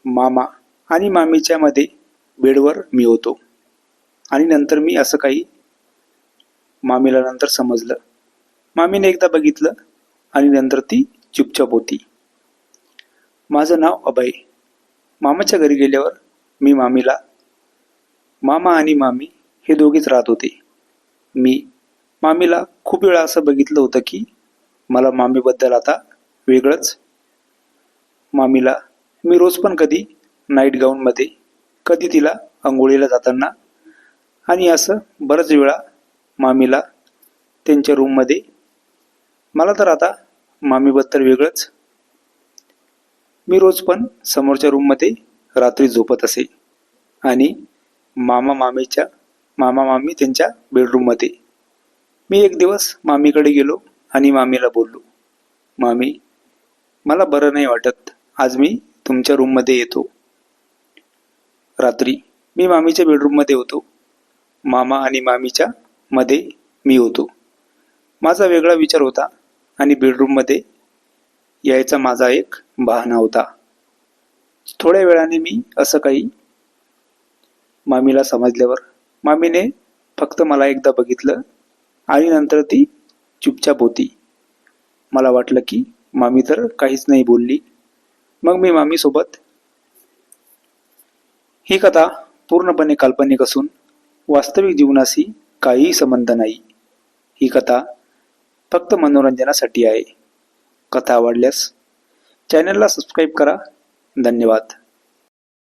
मामा आणि मामीच्या मध्ये बेडवर मी होतो. आणि नंतर मी असं काही मामीला नंतर समजलं. मामीने एकदा बघितलं आणि नंतर ती चुपचाप होती. माझं नाव अभय. मामाच्या घरी गेल्यावर मी मामीला, मामा आणि मामी हे दोघेच राहत होते. मी मामीला खूप वेळा असं बघितलं होतं की मला मामीबद्दल आता वेगळंच. मामीला मी रोज पण कधी नाईट गाऊनमध्ये, कधी तिला अंघोळीला जाताना, आणि असं बऱ्याच वेळा मामीला त्यांच्या रूममध्ये. मला तर आता मामीबद्दल वेगळंच. मी रोज पण समोरच्या रूममध्ये रात्री झोपत असे आणि मामा मामी त्यांच्या बेडरूममध्ये. मी एक दिवस मामीकडे गेलो आणि मामीला बोललो, मामी, मला बरं नाही वाटत, आज मी तुमच्या रूममध्ये येतो. रात्री मी मामीच्या बेडरूममध्ये होतो. मामा आणि मामीच्या मध्ये मी होतो. माझा वेगळा विचार होता आणि बेडरूममध्ये यायचा माझा एक बहाणा होता. थोड्या वेळाने मी असं काही मामीला समजल्यावर मामीने फक्त मला एकदा बघितलं आणि नंतर ती चुपचाप होती. मला वाटलं की मामी तर काहीच नाही बोलली. मग मी मामीसोबत, ही कथा पूर्णपणे काल्पनिक असून वास्तविक जीवनाशी काहीही संबंध नाही. ही कथा फक्त मनोरंजनासाठी आहे. कथा आवडल्यास चॅनलला सबस्क्राईब करा. धन्यवाद.